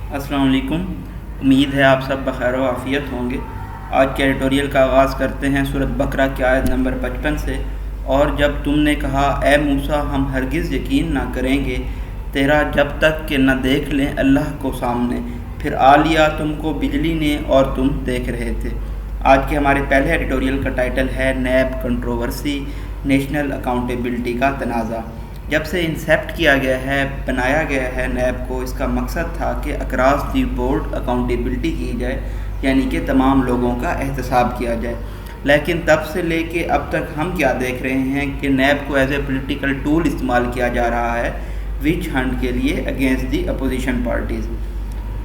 السلام علیکم۔ امید ہے آپ سب بخیر و عافیت ہوں گے۔ آج کے ایڈیٹوریل کا آغاز کرتے ہیں سورۃ بقرہ کی آیت نمبر 55 سے۔ اور جب تم نے کہا اے موسیٰ ہم ہرگز یقین نہ کریں گے تیرا جب تک کہ نہ دیکھ لیں اللہ کو سامنے، پھر آ لیا تم کو بجلی نے اور تم دیکھ رہے تھے۔ آج کے ہمارے پہلے ایڈیٹوریل کا ٹائٹل ہے نیب کنٹروورسی، نیشنل اکاؤنٹیبلٹی کا تنازع۔ جب سے انسیپٹ کیا گیا ہے، بنایا گیا ہے نیب کو، اس کا مقصد تھا کہ اکراس دی بورڈ اکاؤنٹیبلٹی کی جائے، یعنی کہ تمام لوگوں کا احتساب کیا جائے۔ لیکن تب سے لے کے اب تک ہم کیا دیکھ رہے ہیں کہ نیب کو ایز اے پولیٹیکل ٹول استعمال کیا جا رہا ہے وچ ہنٹ کے لیے اگینسٹ دی اپوزیشن پارٹیز۔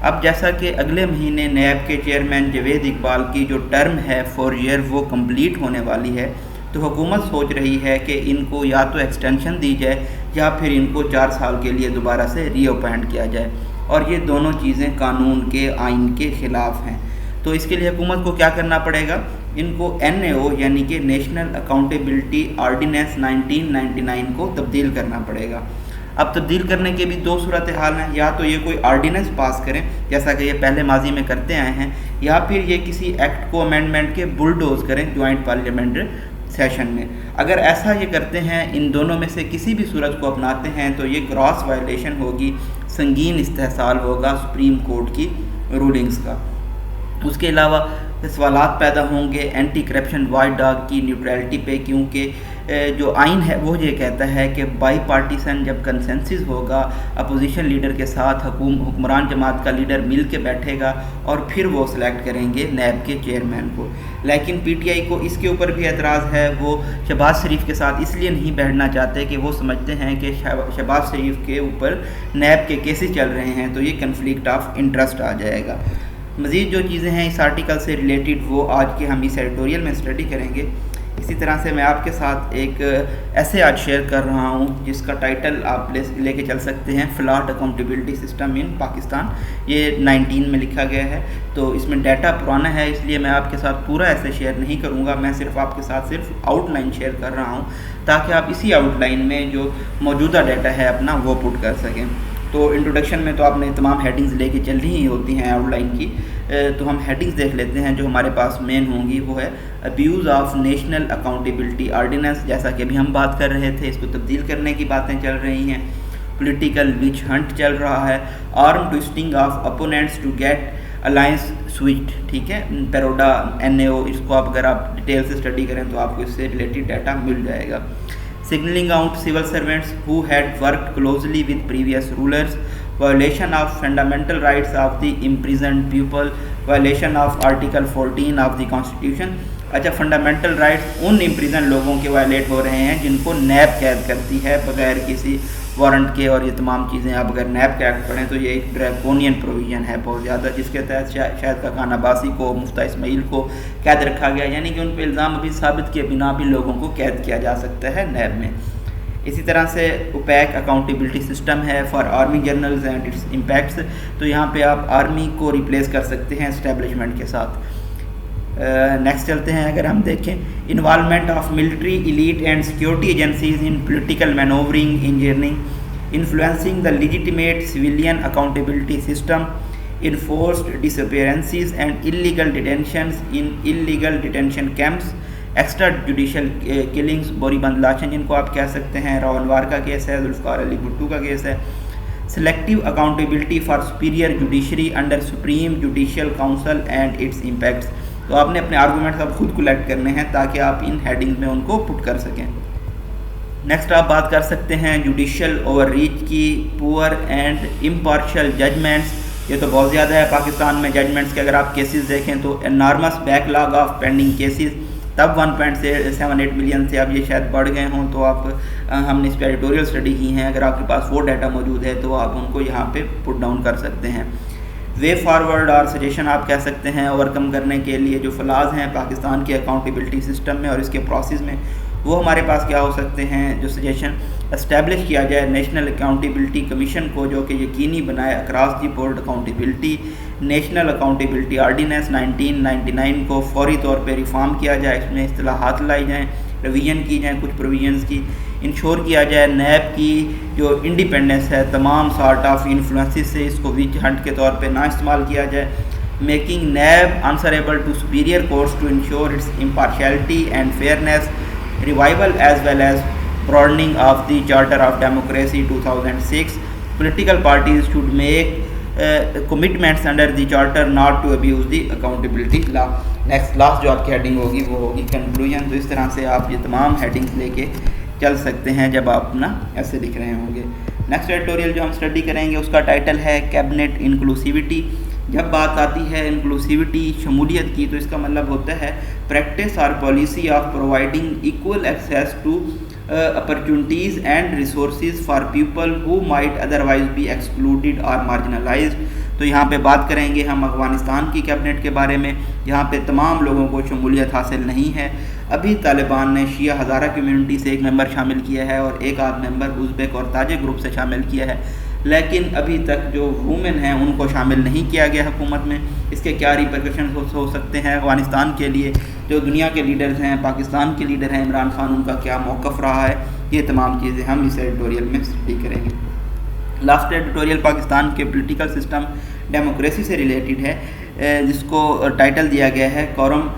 اب جیسا کہ اگلے مہینے نیب کے چیئرمین جاوید اقبال کی جو ٹرم ہے 4 ایئر وہ کمپلیٹ ہونے والی ہے، تو حکومت سوچ رہی ہے کہ ان کو یا تو ایکسٹینشن دی جائے یا پھر ان کو 4 سال کے لیے دوبارہ سے ری اپوائنٹ کیا جائے، اور یہ دونوں چیزیں قانون کے آئین کے خلاف ہیں۔ تو اس کے لیے حکومت کو کیا کرنا پڑے گا؟ ان کو NAO یعنی کہ نیشنل اکاؤنٹیبلٹی آرڈیننس 1999 کو تبدیل کرنا پڑے گا۔ اب تبدیل کرنے کے بھی 2 صورتحال ہیں، یا تو یہ کوئی آرڈیننس پاس کریں جیسا کہ یہ پہلے ماضی میں کرتے آئے ہیں، یا پھر یہ کسی ایکٹ کو امینڈمنٹ کے بلڈوز کریں جوائنٹ پارلیمنٹ سیشن میں۔ اگر ایسا یہ کرتے ہیں، ان دونوں میں سے کسی بھی صورت کو اپناتے ہیں، تو یہ گراس وائلیشن ہوگی، سنگین استحصال ہوگا سپریم کورٹ کی رولنگز کا۔ اس کے علاوہ سوالات پیدا ہوں گے اینٹی کرپشن واچ ڈاگ کی نیوٹرلٹی پہ، کیونکہ جو آئین ہے وہ یہ کہتا ہے کہ بائی پارٹیسن جب کنسنسس ہوگا، اپوزیشن لیڈر کے ساتھ حکمران جماعت کا لیڈر مل کے بیٹھے گا اور پھر وہ سلیکٹ کریں گے نیب کے چیئرمین کو۔ لیکن PTI کو اس کے اوپر بھی اعتراض ہے، وہ شہباز شریف کے ساتھ اس لیے نہیں بیٹھنا چاہتے کہ وہ سمجھتے ہیں کہ شہباز شریف کے اوپر نیب کے کیسز چل رہے ہیں، تو یہ کنفلکٹ آف انٹرسٹ آ جائے گا۔ مزید جو چیزیں ہیں اس آرٹیکل سے ریلیٹڈ وہ آج کے ہم اس ایڈیٹوریل میں اسٹڈی کریں گے۔ اسی طرح سے میں آپ کے ساتھ ایک ایسے آج شیئر کر رہا ہوں جس کا ٹائٹل آپ لے کے چل سکتے ہیں فلاٹ اکاؤنٹیبلٹی سسٹم ان پاکستان۔ یہ 19 میں لکھا گیا ہے، تو اس میں ڈیٹا پرانا ہے، اس لیے میں آپ کے ساتھ پورا ایسے شیئر نہیں کروں گا، میں صرف آپ کے ساتھ صرف آؤٹ لائن شیئر کر رہا ہوں تاکہ آپ اسی آؤٹ لائن میں جو موجودہ ڈیٹا ہے اپنا وہ پٹ کر سکیں۔ تو انٹروڈکشن میں تو آپ نے تمام ہیڈنگز لے کے چلنی ہی ہوتی ہیں آؤٹ لائن کی، تو ہم ہیڈنگز دیکھ لیتے ہیں جو ہمارے پاس مین ہوں گی۔ وہ ہے abuse of national accountability ordinance, جیسا کہ ابھی ہم بات کر رہے تھے، اس کو تبدیل کرنے کی باتیں چل رہی ہیں۔ پولیٹیکل وچ ہنٹ چل رہا ہے۔ Arm twisting of opponents to get alliance switch, ٹھیک ہے، پیروڈا NAO، اس کو اگر آپ ڈیٹیل سے اسٹڈی کریں تو آپ کو اس سے ریلیٹڈ ڈیٹا مل جائے گا۔ Singling out civil servants who had worked closely with previous rulers, violation of fundamental rights of the imprisoned people, violation of Article 14 of the Constitution۔ اچھا، فنڈامنٹل رائٹس ان imprison لوگوں کے وائلیٹ ہو رہے ہیں جن کو NAB قید کرتی ہے بغیر کسی وارنٹ کے، اور یہ تمام چیزیں آپ اگر نیب کا ایکٹ پڑھیں تو یہ ایک ڈریکونین پروویژن ہے بہت زیادہ، جس کے تحت شاہد خاقان عباسی کو، مفتیٰ اسماعیل کو قید رکھا گیا، یعنی کہ ان پہ الزام ابھی ثابت کے بنا بھی لوگوں کو قید کیا جا سکتا ہے نیب میں۔ اسی طرح سے اوپیک اکاؤنٹیبلٹی سسٹم ہے for army generals and its impacts, تو یہاں پہ آپ آرمی کو ریپلیس کر سکتے ہیں اسٹیبلشمنٹ کے ساتھ۔ نیکسٹ چلتے ہیں، اگر ہم دیکھیں involvement of military elite and security agencies in political manoeuvring engineering, influencing the legitimate civilian accountability system, enforced disappearances and illegal detentions in illegal detention camps, extra judicial killings, بوری بند لاشیں جن کو آپ کہہ سکتے ہیں، راولوار کا کیس ہے، ذوالفقار علی بھٹو کا کیس ہے۔ Selective accountability for superior judiciary under supreme judicial council and its impacts. تو آپ نے اپنے آرگومنٹس اب خود کولیکٹ کرنے ہیں تاکہ آپ ان ہیڈنگز میں ان کو پٹ کر سکیں۔ نیکسٹ آپ بات کر سکتے ہیں جوڈیشل اوور ریچ کی، پور اینڈ امپارشل ججمنٹس۔ یہ تو بہت زیادہ ہے پاکستان میں ججمنٹس کے، اگر آپ کیسز دیکھیں تو enormous back log of pending cases, تب 1.78 ملین سے اب یہ شاید بڑھ گئے ہوں، تو آپ ہم نے اس پہ ایڈیٹوریل اسٹڈی کی ہیں، اگر آپ کے پاس وہ ڈیٹا موجود ہے تو آپ ان کو یہاں پہ پٹ ڈاؤن کر سکتے ہیں۔ وے فارورڈ اور سجیشن آپ کہہ سکتے ہیں اوور کم کرنے کے لیے جو فلاز ہیں پاکستان کے اکاؤنٹیبلٹی سسٹم میں اور اس کے پروسیس میں، وہ ہمارے پاس کیا ہو سکتے ہیں۔ جو سجیشن اسٹیبلش کیا جائے نیشنل اکاؤنٹیبلٹی کمیشن کو، جو کہ یقینی بنائے across the board accountability. National accountability ordinance 1999 کو فوری طور پہ ریفارم کیا جائے، اس میں اصطلاحات لائی جائیں، ریویژن کی جائیں کچھ پروویژنس کی۔ انشور کیا جائے نیب کی جو انڈیپینڈنس ہے تمام سارٹ آف انفلوئنسز سے، اس کو ویچ ہنٹ کے طور پہ نہ استعمال کیا جائے. Making NAB answerable to superior courts to ensure its impartiality and fairness. Revival as well as broadening of the Charter of Democracy 2006. Political parties should make commitments under the charter not to abuse the accountability law. Last جو آپ کی heading ہوگی وہ ہوگی conclusion. تو اس طرح سے آپ یہ تمام ہیڈنگس لے کے چل سکتے ہیں جب آپ اپنا ایسے لکھ رہے ہوں گے. نیکسٹ ایڈیٹوریل جو ہم اسٹڈی کریں گے اس کا ٹائٹل ہے کیبنٹ انکلوسیوٹی. جب بات آتی ہے انکلوسیوٹی شمولیت کی تو اس کا مطلب ہوتا ہے پریکٹس اور policy of providing equal access to opportunities and resources for people who might otherwise be excluded or marginalized. تو یہاں پہ بات کریں گے ہم افغانستان کی کیبنٹ کے بارے میں جہاں پہ تمام لوگوں کو شمولیت حاصل نہیں ہے. ابھی طالبان نے شیعہ ہزارہ کمیونٹی سے ایک ممبر شامل کیا ہے اور ایک آدھ ممبر ازبیک اور تاجک گروپ سے شامل کیا ہے، لیکن ابھی تک جو وومن ہیں ان کو شامل نہیں کیا گیا حکومت میں. اس کے کیا ریپرکشن ہو سکتے ہیں افغانستان کے لیے، جو دنیا کے لیڈرز ہیں، پاکستان کے لیڈر ہیں عمران خان، ان کا کیا موقف رہا ہے، یہ تمام چیزیں ہم اس ایڈیٹوریل میں اسٹڈی کریں گے. لاسٹ ایڈیٹوریل پاکستان کے پولیٹیکل سسٹم ڈیموکریسی سے ریلیٹڈ ہے، جس کو ٹائٹل دیا گیا ہے کورم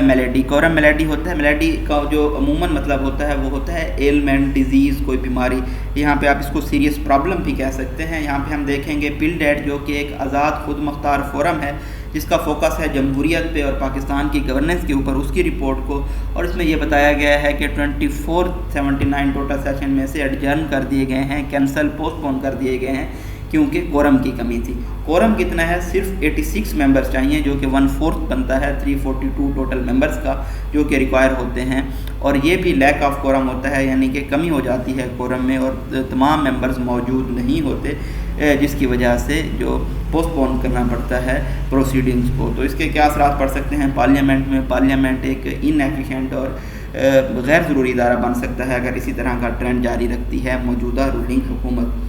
میلیڈی. کورم میلیڈی ہوتا ہے، میلیڈی کا جو عموماً مطلب ہوتا ہے وہ ہوتا ہے ایلمنٹ، ڈیزیز، کوئی بیماری. یہاں پہ آپ اس کو سیریس پرابلم بھی کہہ سکتے ہیں. یہاں پہ ہم دیکھیں گے پل ڈیٹ جو کہ ایک آزاد خود مختار فورم ہے جس کا فوکس ہے جمہوریت پہ اور پاکستان کی گورننس کے اوپر، اس کی رپورٹ کو. اور اس میں یہ بتایا گیا ہے کہ 2479 ٹوٹل سیشن میں سے ایڈجرن کر دیے گئے ہیں، کینسل پوسٹ پون کر دیے گئے ہیں کیونکہ کورم کی کمی تھی. کورم کتنا ہے؟ صرف 86 ممبرز چاہیے جو کہ 1/4 بنتا ہے 342 ٹوٹل ممبرز کا جو کہ ریکوائر ہوتے ہیں. اور یہ بھی لیک آف کورم ہوتا ہے، یعنی کہ کمی ہو جاتی ہے کورم میں اور تمام ممبرز موجود نہیں ہوتے، جس کی وجہ سے جو پوسٹ پون کرنا پڑتا ہے پروسیڈنگز کو. تو اس کے کیا اثرات پڑ سکتے ہیں پارلیمنٹ میں؟ پارلیمنٹ ایک ان ایفیشینٹ اور غیر ضروری ادارہ بن سکتا ہے اگر اسی طرح کا ٹرینڈ جاری رکھتی ہے موجودہ رولنگ حکومت.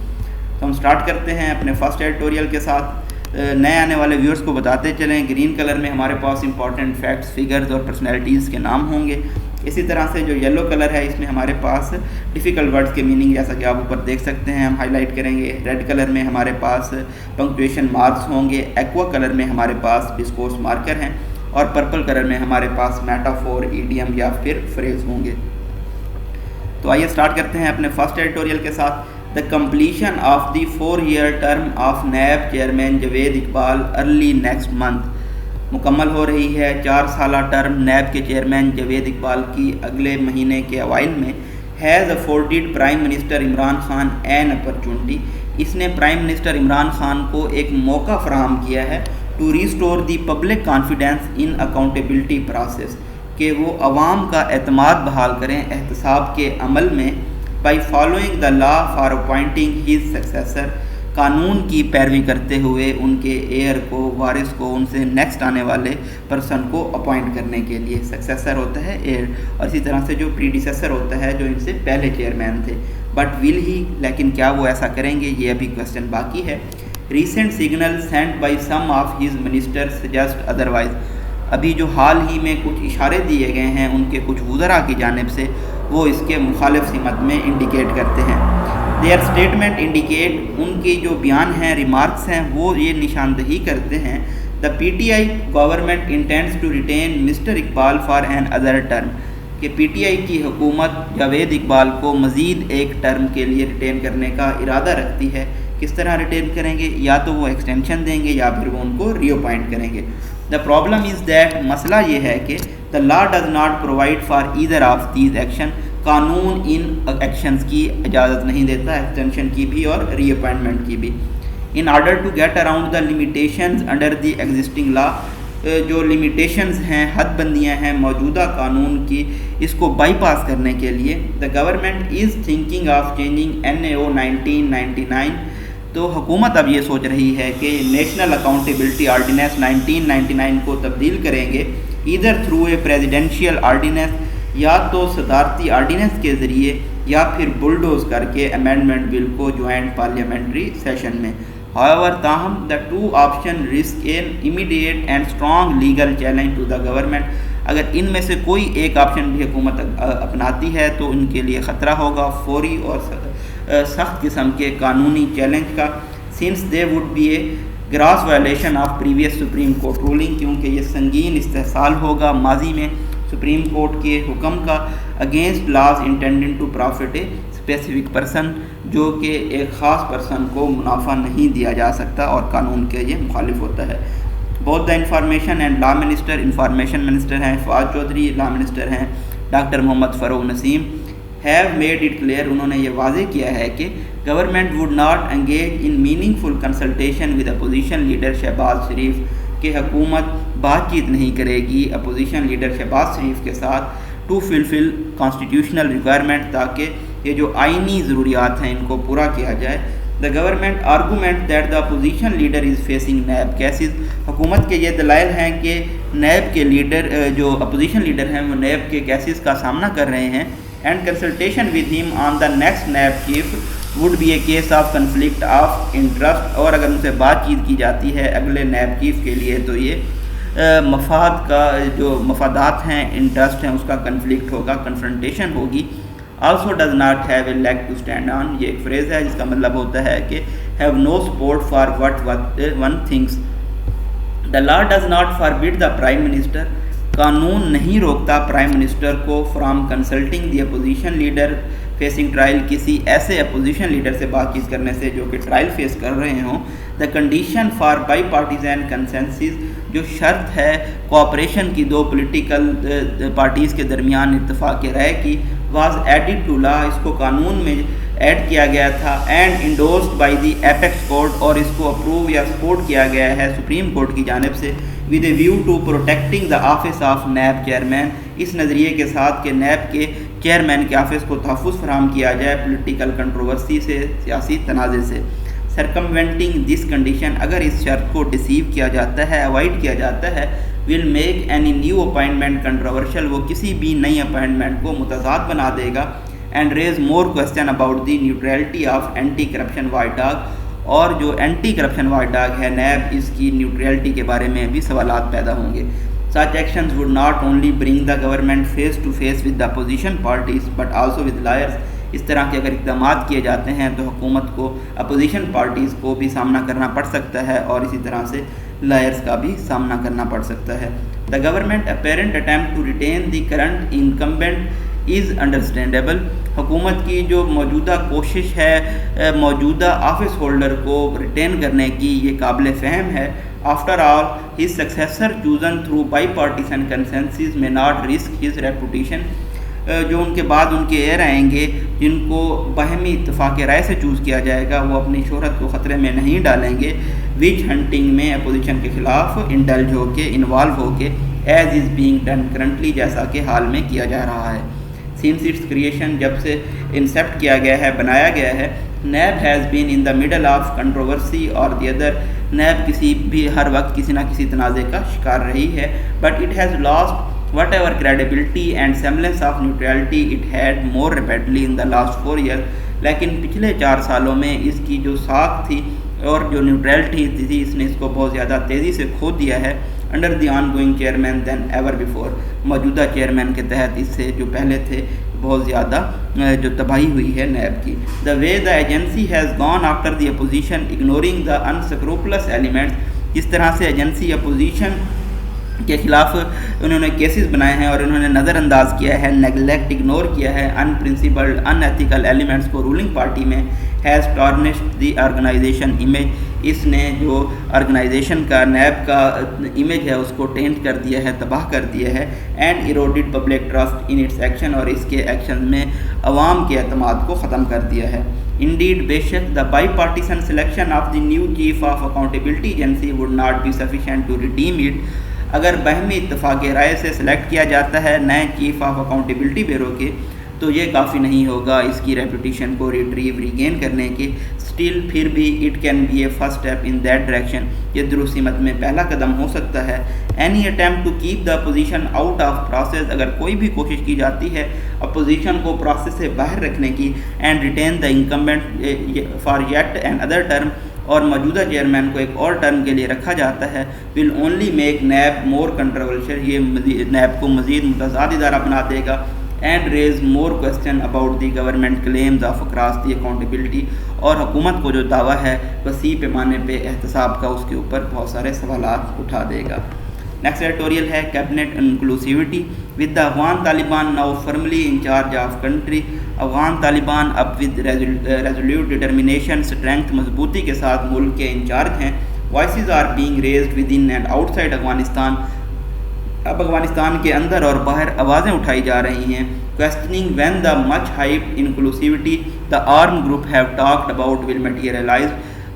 تو ہم سٹارٹ کرتے ہیں اپنے فرسٹ ایڈیٹوریل کے ساتھ. نئے آنے والے ویورز کو بتاتے چلیں، گرین کلر میں ہمارے پاس امپورٹنٹ فیکٹس، فگرز اور پرسنالٹیز کے نام ہوں گے. اسی طرح سے جو یلو کلر ہے اس میں ہمارے پاس ڈیفیکلٹ ورڈز کے میننگ جیسا کہ آپ اوپر دیکھ سکتے ہیں ہم ہائی لائٹ کریں گے. ریڈ کلر میں ہمارے پاس پنکچویشن مارکس ہوں گے. ایکوا کلر میں ہمارے پاس ڈسکورس مارکر ہیں اور پرپل کلر میں ہمارے پاس میٹافور، ایڈیم یا پھر فریز ہوں گے. تو آئیے سٹارٹ کرتے ہیں اپنے فرسٹ ایڈیٹوریل کے ساتھ. The completion of the 4-year term of NAB chairman Javed Iqbal early next month. مکمل ہو رہی ہے 4 سالہ ٹرم نیب کے چیئرمین جاوید اقبال کی اگلے مہینے کے اوائل میں. Has afforded prime minister Imran Khan an opportunity. اس نے پرائم منسٹر عمران خان کو ایک موقع فراہم کیا ہے to restore the public confidence in accountability process, کہ وہ عوام کا اعتماد بحال کریں احتساب کے عمل میں. By following the law for appointing his successor, قانون کی پیروی کرتے ہوئے ان کے ایئر کو، وارث کو، ان سے نیکسٹ آنے والے پرسن کو اپوائنٹ کرنے کے لیے. سکسیسر ہوتا ہے ایئر، اور اسی طرح سے جو پریڈیسیسر ہوتا ہے جو ان سے پہلے چیئرمین تھے. بٹ ول ہی، لیکن کیا وہ ایسا کریں گے، یہ ابھی کوشچن باقی ہے. Recent signal send by some of his minister suggest otherwise. ابھی جو حال ہی میں کچھ اشارے دیے گئے ہیں ان کے کچھ وزراء کی جانب سے، وہ اس کے مخالف سمت میں انڈیکیٹ کرتے ہیں. دیئر اسٹیٹمنٹ انڈیکیٹ، ان کی جو بیان ہیں، ریمارکس ہیں، وہ یہ نشاندہی کرتے ہیں the P T I government intends to retain mister Iqbal for another term, کہ پی ٹی آئی کی حکومت جاوید اقبال کو مزید ایک ٹرم کے لیے ریٹین کرنے کا ارادہ رکھتی ہے. کس طرح ریٹین کریں گے؟ یا تو وہ ایکسٹینشن دیں گے یا پھر وہ ان کو ری اپوائنٹ کریں گے. دا پرابلم از دیٹ، مسئلہ یہ ہے کہ the law does not provide for either of these action, قانون ان ایکشنز کی اجازت نہیں دیتا، ایکسٹینشن کی بھی اور ری اپوائنٹمنٹ کی بھی. In order to get around the limitations under the existing law, جو لمیٹیشنز ہیں، حد بندیاں ہیں موجودہ قانون کی، اس کو بائی پاس کرنے کے لیے the government is thinking of changing NAO 1999. تو حکومت اب یہ سوچ رہی ہے کہ نیشنل اکاؤنٹیبلٹی آرڈیننس 1999 کو تبدیل کریں گے either through a presidential ordinance, یا تو صدارتی آرڈیننس کے ذریعے یا پھر بلڈوز کر کے امینڈمنٹ بل کو جوائنٹ پارلیمنٹری سیشن میں. However, تاہم the two option risk an immediate and strong legal challenge to the government. اگر ان میں سے کوئی ایک آپشن بھی حکومت اپناتی ہے تو ان کے لیے خطرہ ہوگا فوری اور سخت قسم کے قانونی چیلنج کا، since they would be a gross violation of previous supreme court ruling, کیونکہ یہ سنگین استحصال ہوگا ماضی میں سپریم کورٹ کے حکم کا against laws intending to profit a specific person, جو کہ ایک خاص پرسن کو منافع نہیں دیا جا سکتا اور قانون کے یہ مخالف ہوتا ہے۔ بہت the information and law minister, information minister ہیں فواد چودھری، لا منسٹر ہیں doctor Muhammad Farogh Naseem, have made it clear, انہوں نے یہ واضح کیا ہے کہ government would not engage in meaningful consultation with opposition leader Shehbaz Sharif, کہ حکومت بات چیت نہیں کرے گی اپوزیشن لیڈر شہباز شریف کے ساتھ ٹو فلفل کانسٹیٹیوشنل ریکوائرمنٹ، تاکہ یہ جو آئینی ضروریات ہیں ان کو پورا کیا جائے۔ The government argument that the opposition leader is facing NAB cases, حکومت کے یہ دلائل ہیں کہ نیب کے لیڈر جو اپوزیشن لیڈر ہیں وہ نیب کے کیسز کا سامنا کر رہے ہیں، and consultation with him on the next NAB chief would be a case of conflict of interest, اور اگر ان سے بات چیت کی جاتی ہے اگلے نیب چیف کے لیے تو یہ مفاد کا جو مفادات ہیں انٹرسٹ ہیں اس کا کنفلکٹ ہوگا، کنفرنٹیشن ہوگی۔ Also does not have a leg to stand on, یہ ایک فریز ہے جس کا مطلب ہوتا ہے کہ have no support for what one thinks. The law does not forbid the prime minister, قانون نہیں روکتا پرائم منسٹر کو from consulting the opposition leader facing trial, کسی ایسے اپوزیشن لیڈر سے بات چیت کرنے سے جو کہ ٹرائل فیس کر رہے ہوں۔ The condition for bipartisan consensus, جو شرط ہے کوآپریشن کی دو پولیٹیکل پارٹیز کے درمیان اتفاق رائے کی، واز ایڈڈ ٹو لا، اس کو قانون میں ایڈ کیا گیا تھا، and endorsed by the apex court, اور اس کو اپروو یا سپورٹ کیا گیا ہے سپریم کورٹ کی جانب سے، with a view to protecting the office of NAB chairman, اس نظریے کے ساتھ کہ نیب کے چیئرمین کے آفس کو تحفظ فراہم کیا جائے پولیٹیکل کنٹروورسی سے، سیاسی تنازع سے۔ سرکموینٹنگ دس کنڈیشن، اگر اس شرط کو ڈسیو کیا جاتا ہے، اوائڈ کیا جاتا ہے، will make any new appointment controversial, وہ کسی بھی نئی اپائنٹمنٹ کو متضاد بنا دے گا، and raise more question about the neutrality of anti corruption watchdog, اور جو اینٹی کرپشن واچ ڈاگ ہے نیب، اس کی نیوٹرلٹی کے بارے میں بھی سوالات پیدا ہوں گے۔ Such actions would not only bring the government face to face with the opposition parties but also with lawyers، اس طرح کے اگر اقدامات کیے جاتے ہیں تو حکومت کو اپوزیشن پارٹیز کو بھی سامنا کرنا پڑ سکتا ہے اور اسی طرح سے لائرز کا بھی سامنا کرنا پڑ سکتا ہے۔ The government apparent attempt to retain the current incumbent is understandable، حکومت کی جو موجودہ کوشش ہے موجودہ آفس ہولڈر کو ریٹین کرنے کی، یہ قابل فہم ہے۔ After all, his successor chosen through bipartisan consensus may not risk his reputation، جو ان کے بعد ان کے ایئر آئیں گے جن کو باہمی اتفاق رائے سے چوز کیا جائے گا، وہ اپنی شہرت کو خطرے میں نہیں ڈالیں گے وچ ہنٹنگ میں اپوزیشن کے خلاف انڈلج ہو کے، انوالو ہو کے، as is being done currently, جیسا کہ حال میں کیا جا رہا ہے۔ سنس اٹس کریشن، جب سے انسیپٹ کیا گیا ہے، بنایا گیا ہے، NAB has been in the middle of controversy اور دی ادر، نیب کسی بھی ہر وقت کسی نہ کسی تنازع کا شکار رہی ہے، but it has lost whatever credibility and semblance of neutrality it had more rapidly in the last 4 years، لیکن پچھلے 4 سالوں میں اس کی جو ساکھ تھی اور جو نیوٹرلٹی تھی، اس نے اس کو بہت زیادہ تیزی سے کھو دیا ہے under the ongoing chairman than ever before, موجودہ چیئرمین کے تحت اس سے جو پہلے تھے بہت زیادہ جو تباہی ہوئی ہے نیب کی۔ The way the agency has gone after the opposition ignoring the unscrupulous elements, جس طرح سے ایجنسی اپوزیشن کے خلاف انہوں نے کیسز بنائے ہیں اور انہوں نے نظر انداز کیا ہے، نیگلیکٹ، اگنور کیا ہے ان پرنسپلڈ ان ایتھیکل ایلیمنٹس کو رولنگ پارٹی میں، ہیز ٹارنشڈ دی آرگنائزیشن امیج، اس نے جو آرگنائزیشن کا نیب کا امیج ہے اس کو ٹینٹ کر دیا ہے، تباہ کر دیا ہے، and eroded public trust in its action, اور اس کے ایکشن میں عوام کے اعتماد کو ختم کر دیا ہے۔ انڈیڈ، بے شک، the bipartisan selection of the new chief of accountability agency would not be sufficient to redeem it, اگر باہمی اتفاق رائے سے سلیکٹ کیا جاتا ہے نئے چیف آف اکاؤنٹیبلٹی بیورو کے تو یہ کافی نہیں ہوگا اس کی ریپوٹیشن کو ریٹریو ریگین کرنے کے۔ اسٹل پھر بھی it can be a first step in that direction, یہ درست سمت میں پہلا قدم ہو سکتا ہے۔ Any attempt to keep the opposition out of process, اگر کوئی بھی کوشش کی جاتی ہے اپوزیشن کو پروسیس سے باہر رکھنے کی، and retain the incumbent for yet and other term, اور موجودہ چیئرمین کو ایک اور ٹرم کے لیے رکھا جاتا ہے will only make NAB more controversial, یہ نیب کو مزید متضاد ادارہ بنا دے گا، and raise more question about the government claims of across the accountability, اور حکومت کو جو دعویٰ ہے وسیع پیمانے پہ احتساب کا اس کے اوپر بہت سارے سوالات اٹھا دے گا۔ نیکسٹ ایڈیٹوریل ہے cabinet inclusivity with the Afghan Taliban now firmly in charge of country, Afghan Taliban اب ود ریزولوٹ ڈٹرمنیشن اسٹرینتھ مضبوطی کے ساتھ ملک کے انچارج ہیں، voices are being raised within and outside Afghanistan, اب افغانستان کے اندر اور باہر آوازیں اٹھائی جا رہی ہیں، questioning when the much hyped inclusivity the arm group have talked about will materialise,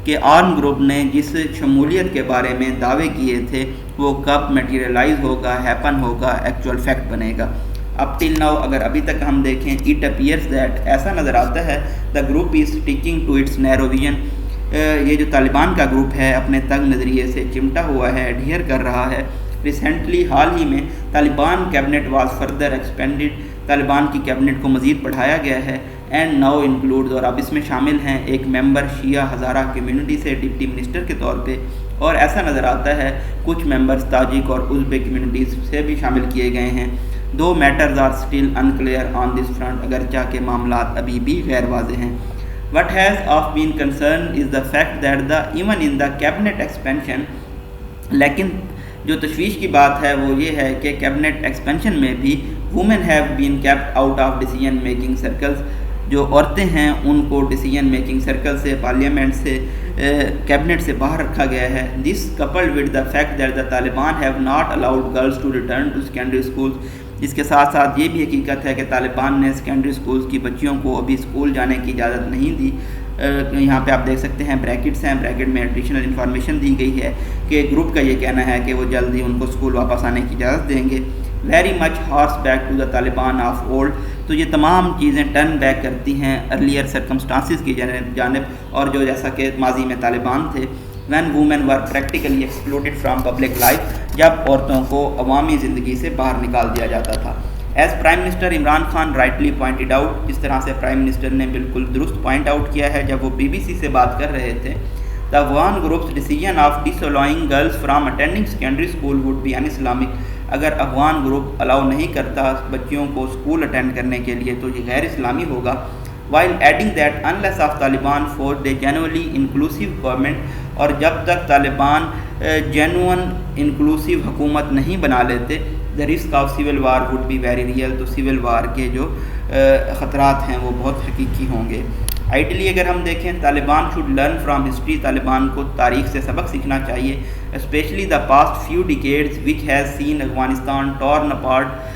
کہ آرم گروپ نے جس شمولیت کے بارے میں دعوے کیے تھے وہ کب میٹیریلائز ہوگا، ہیپن ہوگا، ایکچوئل فیکٹ بنے گا۔ اب ٹل ناؤ اگر ابھی تک ہم دیکھیں اٹ اپیئرز دیٹ، ایسا نظر آتا ہے the group is sticking to its narrow vision, یہ جو طالبان کا گروپ ہے اپنے تنگ نظریے سے چمٹا ہوا ہے، ایڈہیر کر رہا ہے۔ ریسنٹلی حال ہی میں Taliban cabinet was further expanded, Taliban کی کیبنٹ کو مزید بڑھایا گیا ہے، اینڈ ناؤ انکلوڈ، اور اب اس میں شامل ہیں ایک ممبر شیعہ ہزارہ کمیونٹی سے ڈپٹی منسٹر کے طور پہ، اور ایسا نظر آتا ہے کچھ ممبرز تاجک اور ازبیک کمیونٹیز سے بھی شامل کیے گئے ہیں۔ Two matters are still unclear on this front, اگرچہ کہ معاملات ابھی بھی غیر واضح ہیں۔ What has of been concern is the fact that the even in the cabinet expansion, لیکن جو تشویش کی بات ہے وہ یہ ہے کہ کیبنٹ ایکسپینشن میں بھی women have been kept out of decision making circles, جو عورتیں ہیں ان کو ڈیسیجن میکنگ سرکل سے، پارلیمنٹ سے، کیبنٹ سے باہر رکھا گیا ہے۔ This coupled with the fact that the Taliban have not allowed girls to return to secondary schools, اس کے ساتھ ساتھ یہ بھی حقیقت ہے کہ طالبان نے سیکنڈری اسکولز کی بچیوں کو ابھی اسکول جانے کی اجازت نہیں دی۔ یہاں پہ آپ دیکھ سکتے ہیں بریکٹس ہیں، بریکٹ میں ایڈیشنل انفارمیشن دی گئی ہے کہ گروپ کا یہ کہنا ہے کہ وہ جلدی ان کو اسکول واپس آنے کی اجازت دیں گے۔ Very much horse back to the Taliban of old, تو یہ تمام چیزیں ٹرن بیک کرتی ہیں ارلیئر سرکمسٹانسز کی جانب، اور جو جیسا کہ ماضی میں طالبان تھے، when women were practically excluded from public life, جب عورتوں کو عوامی زندگی سے باہر نکال دیا جاتا تھا۔ As prime minister Imran Khan rightly pointed out, جس طرح سے پرائم منسٹر نے بالکل درست پوائنٹ آؤٹ کیا ہے جب وہ BBC سے بات کر رہے تھے، the Afghan groups decision of ڈس allowing girls from attending secondary school would be un-Islamic, اگر افغان گروپ الاؤ نہیں کرتا بچیوں کو اسکول اٹینڈ کرنے کے لیے تو یہ غیر اسلامی ہوگا۔ while adding that unless of Taliban forged a genuinely inclusive government، اور جب تک طالبان جینون انکلوسیو حکومت نہیں بنا لیتے، the risk of civil war would be very real، تو سول وار کے جو خطرات ہیں وہ بہت حقیقی ہوں گے۔ آئیڈلی اگر ہم دیکھیں Taliban should learn from history، Taliban کو تاریخ سے سبق سیکھنا چاہیے، especially the past few decades which has seen Afghanistan torn apart،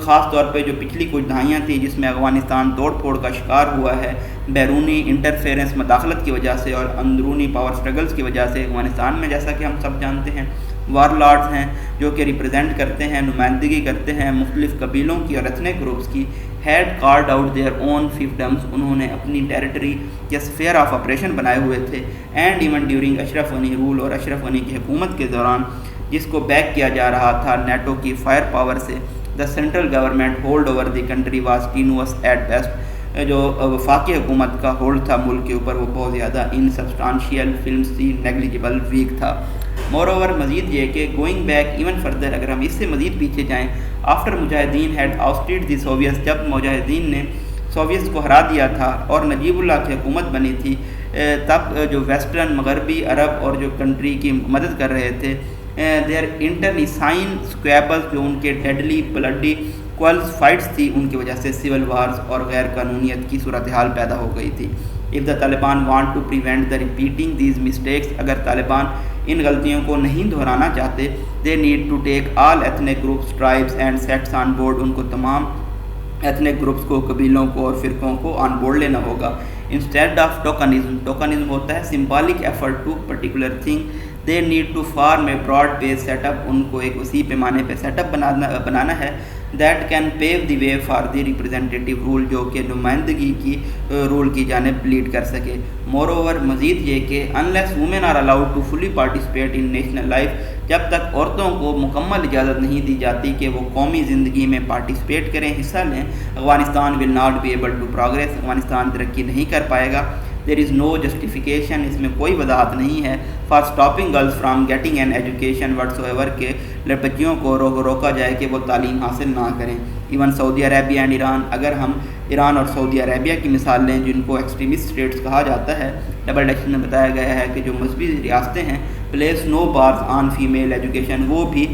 خاص طور پہ جو پچھلی کچھ دہائیاں تھیں جس میں افغانستان توڑ پھوڑ کا شکار ہوا ہے بیرونی انٹرفیرنس مداخلت کی وجہ سے اور اندرونی پاور سٹرگلز کی وجہ سے۔ افغانستان میں جیسا کہ ہم سب جانتے ہیں وار لارڈز ہیں جو کہ ریپرزینٹ کرتے ہیں، نمائندگی کرتے ہیں مختلف قبیلوں کی اور ایتھنک گروپس کی، had carved out their own fiefdoms, انہوں نے اپنی ٹیریٹری یا اسفیئر آف آپریشن بنائے ہوئے تھے، and even during Ashraf Ghani rule, اور اشرف غنی کی حکومت کے دوران جس کو بیک کیا جا رہا تھا نیٹو کی فائر پاور سے، the central government hold over the country was tenuous at best, جو وفاقی حکومت کا ہولڈ تھا ملک کے اوپر وہ بہت زیادہ انسبسٹانشیل، فلمسی، نیگلیجبل، ویک تھا۔ مور اوور مزید یہ کہ گوئنگ بیک ایون فردر، اگر ہم اس سے مزید پیچھے جائیں، آفٹر مجاہدین ہیڈ آؤسٹڈ دی سوویتس، جب مجاہدین نے سوویتس کو ہرا دیا تھا اور نجیب اللہ کی حکومت بنی تھی، تب جو ویسٹرن مغربی عرب اور جو کنٹری کی مدد کر رہے تھے، دیئر انٹرنیسائن اسکویپلز، جو ان کے ڈیڈلی بلڈی کوئلز فائٹس تھی، ان کی وجہ سے سول وارز اور غیر قانونیت کی صورتحال پیدا ہو گئی تھی۔ if the Taliban want to prevent the repeating these mistakes، اگر طالبان ان غلطیوں کو نہیں دہرانا چاہتے، they need to take all ethnic groups، tribes and sects on board، ان کو تمام ایتھنک گروپس کو، قبیلوں کو اور فرقوں کو آن بورڈ لینا ہوگا۔ انسٹیڈ آف ٹوکنزم، ٹوکنزم ہوتا ہے symbolic effort to particular thing, they need to form a broad base set up, ان کو ایک وسیع پیمانے پہ سیٹ اپ بنانا ہے، that can pave the way for the representative role, جو کہ نمائندگی کی رول کی جانب لیڈ کر سکے۔ مور اوور مزید یہ کہ unless women are allowed to fully participate in national life, جب تک عورتوں کو مکمل اجازت نہیں دی جاتی کہ وہ قومی زندگی میں پارٹیسپیٹ کریں، حصہ لیں، Afghanistan will not be able to progress, Afghanistan ترقی نہیں کر پائے گا۔ دیر از نو جسٹیفیکیشن، اس میں کوئی وضاحت نہیں ہے for stopping girls from getting an education what's ever کہ بچیوں کو روکا جائے کہ وہ تعلیم حاصل نہ کریں. Even Saudi Arabia and Iran, اگر ہم ایران اور سعودی عربیہ کی مثال لیں جن کو ایکسٹریمسٹ اسٹیٹس کہا جاتا ہے، ڈبل ڈیکشن میں بتایا گیا ہے کہ جو مذہبی ریاستیں ہیں پلیس نو بارز آن فیمیل ایجوکیشن، وہ بھی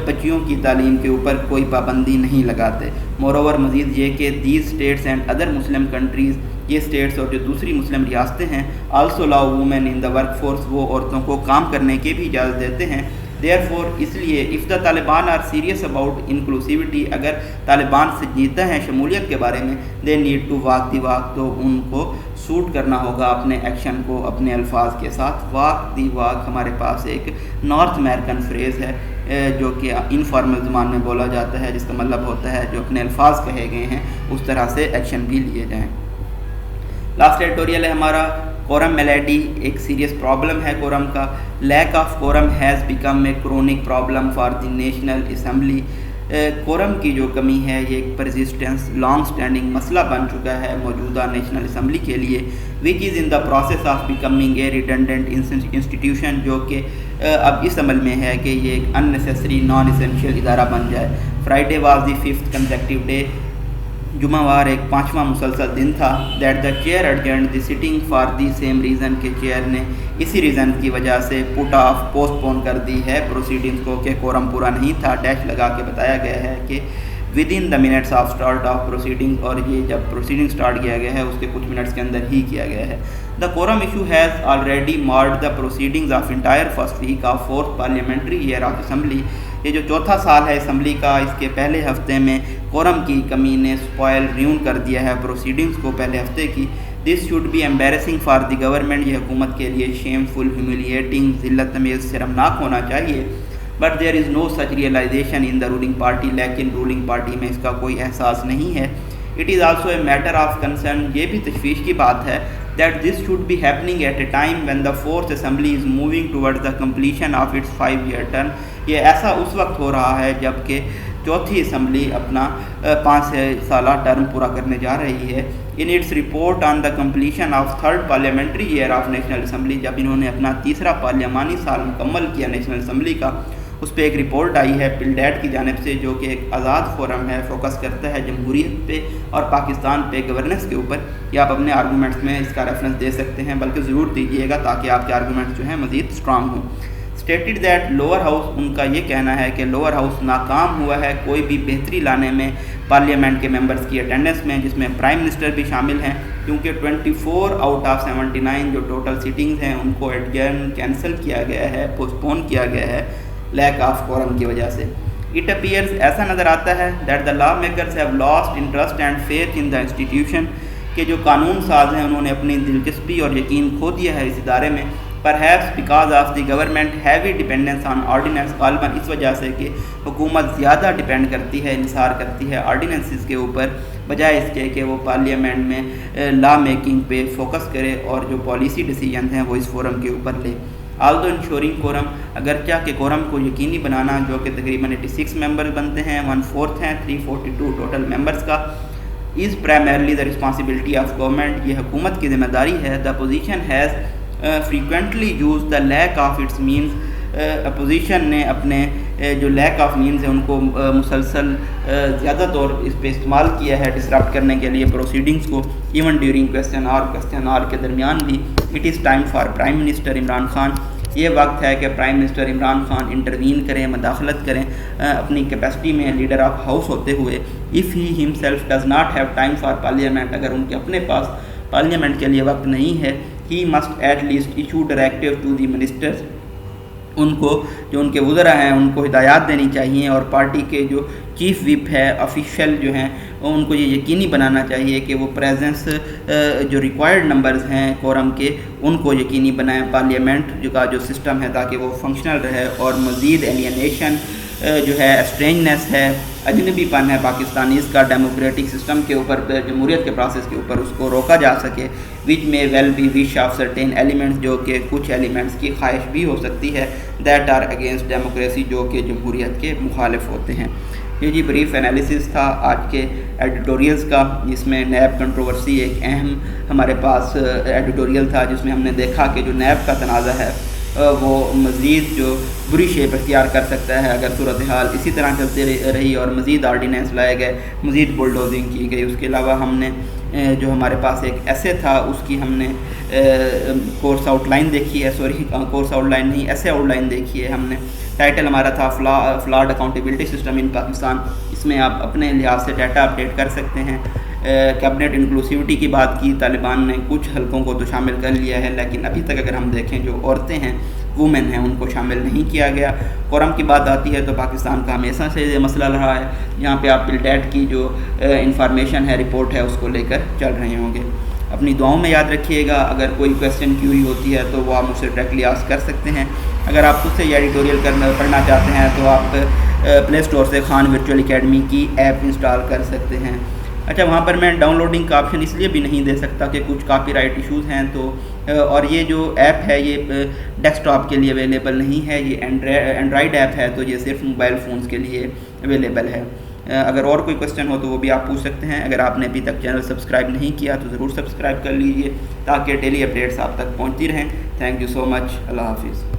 بچیوں کی تعلیم کے اوپر کوئی پابندی نہیں لگاتے. مور اوور مزید یہ کہ these states and other Muslim countries, یہ اسٹیٹس اور جو دوسری مسلم ریاستیں ہیں also allow women in the workforce, وہ عورتوں کو کام کرنے کی بھی اجازت دیتے ہیں. Therefore اس لیے if the Taliban are serious about inclusivity، اگر طالبان سنجیدہ ہیں شمولیت کے بارے میں، they need to walk the walk، تو ان کو سوٹ کرنا ہوگا اپنے ایکشن کو اپنے الفاظ کے ساتھ. واک دی واک ہمارے پاس ایک نارتھ امریکن فریز ہے جو کہ انفارمل زبان میں بولا جاتا ہے، جس کا مطلب ہوتا ہے جو اپنے الفاظ کہے گئے ہیں اس طرح سے ایکشن بھی لیے جائیں. لاسٹ ایڈیٹوریل ہے ہمارا کورم میلیڈی، ایک سیریس پرابلم ہے کورم کا. Lack of quorum has become a chronic problem for the national assembly. Quorum کی جو کمی ہے یہ ایک پرزسٹنس لانگ اسٹینڈنگ مسئلہ بن چکا ہے موجودہ نیشنل اسمبلی کے لیے، which is in the process of becoming a redundant institution, جو کہ اب اس عمل میں ہے کہ یہ ایک ان نیسیسری نان اسینشیل ادارہ بن جائے. Friday was the 5th consecutive day, جمعہ وار ایک 5واں مسلسل دن تھا. That the chair adjourned the sitting for the same reason, کہ چیئر نے اسی ریزن کی وجہ سے پٹ آف پوسٹ پون کر دی ہے پروسیڈنگز کو کہ کورم پورا نہیں تھا. ڈیش لگا کے بتایا گیا ہے کہ with in the minutes of start of proceeding, اور یہ جب پروسیڈنگ اسٹارٹ کیا گیا ہے اس کے کچھ منٹس کے اندر ہی کیا گیا ہے. The quorum issue has already marred the proceedings of entire first week of 4th parliamentary year of assembly. یہ جو چوتھا سال ہے اسمبلی کا، اس کے پہلے ہفتے میں کورم کی کمی نے سپوائل ریون کر دیا ہے پروسیڈنگز کو پہلے ہفتے کی. This should be embarrassing for the government, یہ حکومت کے لیے شیم فل، ہیوملیٹنگ، ذلت امیز، شرمناک ہونا چاہیے. But there is no such realisation in the ruling party, لیکن رولنگ پارٹی میں اس کا کوئی احساس نہیں ہے. It is also a matter of concern, یہ بھی تشویش کی بات ہے that this should be happening at a time when the 4th assembly is moving towards the completion of its 5-year term. یہ ایسا اس وقت ہو رہا ہے جب کہ چوتھی اسمبلی اپنا 5 سالہ ٹرم پورا کرنے جا رہی ہے. in its report on the completion of 3rd parliamentary year of national assembly، جب انہوں نے اپنا تیسرا پارلیمانی سال مکمل کیا نیشنل اسمبلی کا، اس پہ ایک رپورٹ آئی ہے پلڈیٹ کی جانب سے، جو کہ ایک آزاد فورم ہے، فوکس کرتا ہے جمہوریت پہ اور پاکستان پہ گورننس کے اوپر. یہ آپ اپنے آرگومنٹس میں اس کا ریفرنس دے سکتے ہیں، بلکہ ضرور دیجیے گا تاکہ آپ کے آرگومنٹس جو ہیں مزید اسٹرانگ ہوں. اسٹیٹڈ دیٹ لوور ہاؤس، ان کا یہ کہنا ہے کہ لوور ہاؤس ناکام ہوا ہے کوئی بھی بہتری لانے میں پارلیمنٹ کے ممبرز کی اٹینڈنس میں، جس میں پرائم منسٹر بھی شامل ہیں، کیونکہ 24 آؤٹ آف 79 جو ٹوٹل سیٹنگز ہیں ان کو ایڈجرن کینسل کیا گیا ہے، پوسٹ پون کیا گیا ہے لیک آف کورم کی وجہ سے. اٹ اپیئرز، ایسا نظر آتا ہے that the law makers have lost interest and faith in the institution, کہ جو قانون ساز ہیں انہوں نے اپنی دلچسپی اور یقین کھو دیا ہے اس ادارے میں. Perhaps because of the government heavy dependence on ordinance, غالباً اس وجہ سے کہ حکومت زیادہ ڈیپینڈ کرتی ہے، انحصار کرتی ہے آرڈیننسز کے اوپر، بجائے اس کے کہ وہ پارلیمنٹ میں لا میکنگ پہ فوکس کرے اور جو پالیسی ڈیسیجنز ہیں وہ اس فورم کے اوپر لے. آلدو انشورنگ کورم، اگرچہ کہ کورم کو یقینی بنانا، جو کہ تقریباً 86 ممبرز بنتے ہیں، 1/4 ہیں 342 ٹوٹل ممبرز کا، is primarily the responsibility of government, یہ حکومت کی ذمہ داری ہے. دا opposition has frequently used the lack of its means، opposition نے اپنے جو لیک آف مینز ہیں ان کو مسلسل زیادہ طور اس پہ استعمال کیا ہے ڈسرپٹ کرنے کے لیے پروسیڈنگز کو. ایون ڈیورنگ کویسچن آور کے درمیان بھی. It is time for prime minister Imran Khan, یہ وقت ہے کہ prime minister Imran Khan intervene کریں، مداخلت کریں اپنی کیپیسٹی میں ایڈر آف ہاؤس ہوتے ہوئے. If he himself does not have time for parliament, اگر ان کے اپنے پاس پارلیمنٹ کے لیے وقت نہیں ہے، he must at least issue directive to the ministers, ان کو جو ان کے وزراء ہیں ان کو ہدایات دینی چاہیے، اور پارٹی کے جو چیف وپ ہے آفیشیل جو ہیں ان کو یہ یقینی بنانا چاہیے کہ وہ پریزنس جو ریکوائرڈ نمبرز ہیں کورم کے ان کو یقینی بنائیں پارلیمنٹ کا جو سسٹم ہے، تاکہ وہ فنکشنل رہے اور مزید ایلینیشن جو ہے اسٹرینجنس ہے، اجنبی پن ہے پاکستانیز کا ڈیموکریٹک سسٹم کے اوپر، جمہوریت کے پروسیس کے اوپر، اس کو روکا جا سکے. Which may well be wish of certain elements, جو کہ کچھ ایلیمنٹس کی خواہش بھی ہو سکتی ہے، دیٹ آر اگینسٹ ڈیموکریسی، جو کہ جمہوریت کے مخالف ہوتے ہیں. یہ بریف انالیسس تھا آج کے ایڈیٹوریلز کا، جس میں نیب کنٹروورسی ایک اہم ہمارے پاس ایڈیٹوریل تھا، جس میں ہم نے دیکھا کہ جو نیب کا تنازع ہے وہ مزید جو بری شیپ اختیار کر سکتا ہے اگر صورتحال اسی طرح چلتی رہی اور مزید آرڈیننس لائے گئے، مزید بلڈوزنگ کی گئی۔ اس کے علاوہ ہم نے جو ہمارے پاس ایک ایسے تھا، اس کی ہم نے کورس آؤٹ لائن دیکھی ہے، کورس آؤٹ لائن نہیں، ایسے آؤٹ لائن دیکھی ہے ہم نے۔ ٹائٹل ہمارا تھا فلاڈ اکاؤنٹیبلٹی سسٹم ان پاکستان۔ اس میں آپ اپنے لحاظ سے ڈیٹا اپڈیٹ کر سکتے ہیں۔ کیبنٹ انکلوسیوٹی کی بات کی، طالبان نے کچھ حلقوں کو تو شامل کر لیا ہے، لیکن ابھی تک اگر ہم دیکھیں جو عورتیں ہیں، وومن ہیں، ان کو شامل نہیں کیا گیا۔ قرم کی بات آتی ہے تو پاکستان کا ہمیشہ سے یہ مسئلہ رہا ہے، یہاں پہ آپ پلڈیٹ کی جو انفارمیشن ہے، رپورٹ ہے، اس کو لے کر چل رہے ہوں گے۔ اپنی دعاؤں میں یاد رکھیے گا، اگر کوئی کویسچن کیوری ہوتی ہے تو وہ آپ مجھ سے ڈائریکٹلی آسک کر سکتے ہیں۔ اگر آپ خود سے یہ ایڈیٹوریل پڑھنا چاہتے ہیں تو آپ پلے اسٹور سے خان ورچوئل اکیڈمی کی ایپ انسٹال کر سکتے ہیں۔ اچھا، وہاں پر میں ڈاؤن لوڈنگ کا آپشن اس لیے بھی نہیں دے سکتا کہ کچھ کاپی رائٹ ایشوز ہیں، تو اور یہ جو ایپ ہے یہ ڈیسک ٹاپ کے لیے اویلیبل نہیں ہے، یہ اینڈرائڈ ایپ ہے، تو یہ صرف موبائل فونز کے لیے اویلیبل ہے۔ اگر اور کوئی کویسچن ہو تو وہ بھی آپ پوچھ سکتے ہیں۔ اگر آپ نے ابھی تک چینل سبسکرائب نہیں کیا تو ضرور سبسکرائب کر لیجئے تاکہ ڈیلی اپڈیٹس آپ تک پہنچتی رہیں۔ تھینک یو سو مچ، اللہ حافظ۔